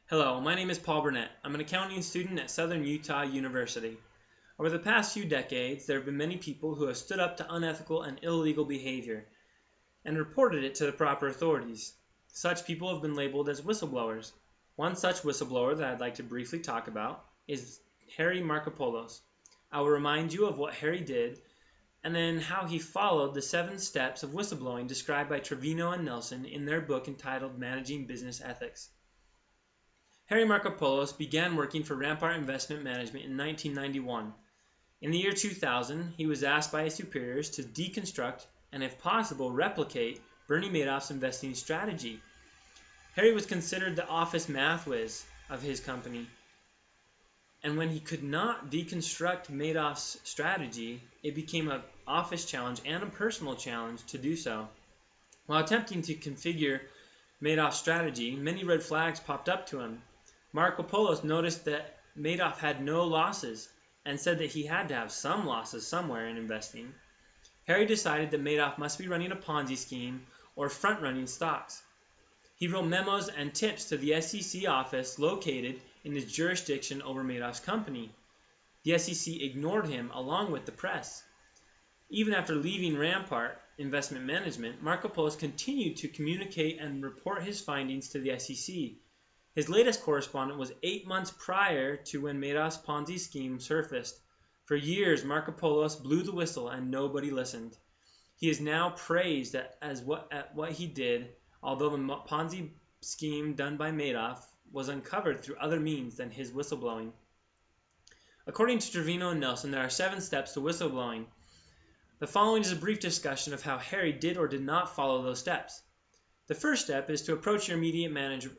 Hello, my name is Paul Burnett. I'm an accounting student at Southern Utah University. Over the past few decades, there have been many people who have stood up to unethical and illegal behavior and reported it to the proper authorities. Such people have been labeled as whistleblowers. One such whistleblower that I'd like to briefly talk about is Harry Markopolos. I will remind you of what Harry did and then how he followed the 7 steps of whistleblowing described by Trevino and Nelson in their book entitled Managing Business Ethics. Harry Markopolos began working for Rampart Investment Management in 1991. In the year 2000, he was asked by his superiors to deconstruct and, if possible, replicate Bernie Madoff's investing strategy. Harry was considered the office math whiz of his company, and when he could not deconstruct Madoff's strategy, it became an office challenge and a personal challenge to do so. While attempting to configure Madoff's strategy, many red flags popped up to him. Markopolos noticed that Madoff had no losses and said that he had to have some losses somewhere in investing. Harry decided that Madoff must be running a Ponzi scheme or front-running stocks. He wrote memos and tips to the SEC office located in his jurisdiction over Madoff's company. The SEC ignored him along with the press. Even after leaving Rampart Investment Management, Markopolos continued to communicate and report his findings to the SEC. His latest correspondence was 8 months prior to when Madoff's Ponzi scheme surfaced. For years, Markopolos blew the whistle and nobody listened. He is now praised at what he did, although the Ponzi scheme done by Madoff was uncovered through other means than his whistleblowing. According to Trevino and Nelson, there are 7 steps to whistleblowing. The following is a brief discussion of how Harry did or did not follow those steps. The first step is to approach your immediate manager.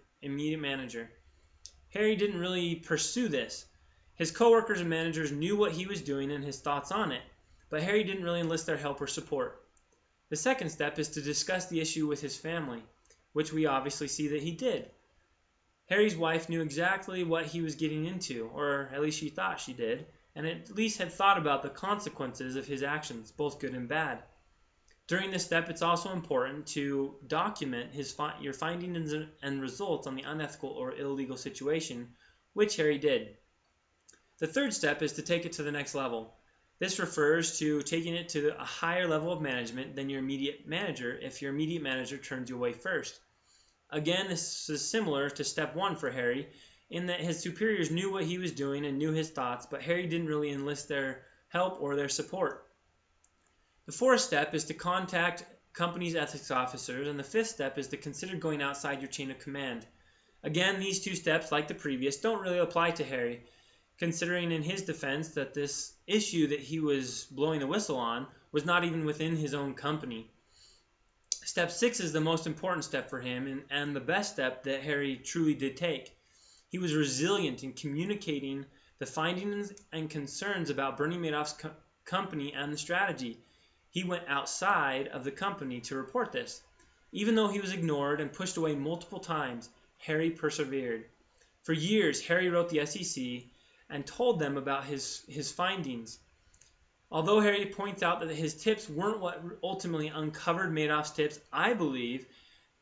Harry didn't really pursue this. His coworkers and managers knew what he was doing and his thoughts on it, but Harry didn't really enlist their help or support. The second step is to discuss the issue with his family, which we obviously see that he did. Harry's wife knew exactly what he was getting into, or at least she thought she did, and at least had thought about the consequences of his actions, both good and bad. During this step, it's also important to document your findings and results on the unethical or illegal situation, which Harry did. The third step is to take it to the next level. This refers to taking it to a higher level of management than your immediate manager if your immediate manager turns you away first. Again, this is similar to step 1 for Harry, in that his superiors knew what he was doing and knew his thoughts, but Harry didn't really enlist their help or their support. The fourth step is to contact company's ethics officers, and the fifth step is to consider going outside your chain of command. Again, these 2 steps, like the previous, don't really apply to Harry, considering in his defense that this issue that he was blowing the whistle on was not even within his own company. Step 6 is the most important step for him and the best step that Harry truly did take. He was resilient in communicating the findings and concerns about Bernie Madoff's company and the strategy. He went outside of the company to report this. Even though he was ignored and pushed away multiple times, Harry persevered. For years, Harry wrote the SEC and told them about his findings. Although Harry points out that his tips weren't what ultimately uncovered Madoff's tips, I believe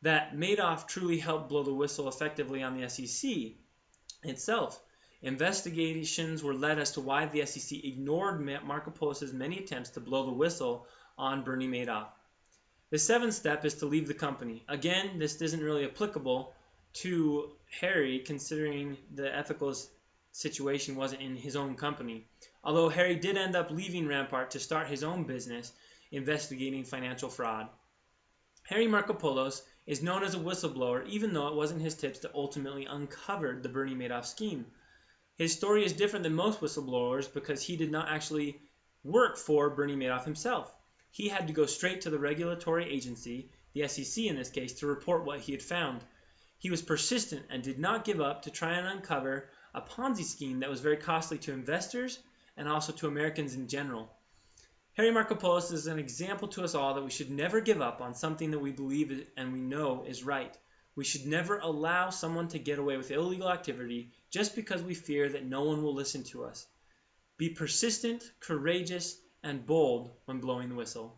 that Madoff truly helped blow the whistle effectively on the SEC itself. Investigations were led as to why the SEC ignored Markopolos' many attempts to blow the whistle on Bernie Madoff. The 7th step is to leave the company. Again, this isn't really applicable to Harry, considering the ethical situation wasn't in his own company. Although Harry did end up leaving Rampart to start his own business investigating financial fraud. Harry Markopolos is known as a whistleblower, even though it wasn't his tips that ultimately uncovered the Bernie Madoff scheme. His story is different than most whistleblowers because he did not actually work for Bernie Madoff himself. He had to go straight to the regulatory agency, the SEC in this case, to report what he had found. He was persistent and did not give up to try and uncover a Ponzi scheme that was very costly to investors and also to Americans in general. Harry Markopolos is an example to us all that we should never give up on something that we believe and we know is right. We should never allow someone to get away with illegal activity just because we fear that no one will listen to us. Be persistent, courageous, and bold when blowing the whistle.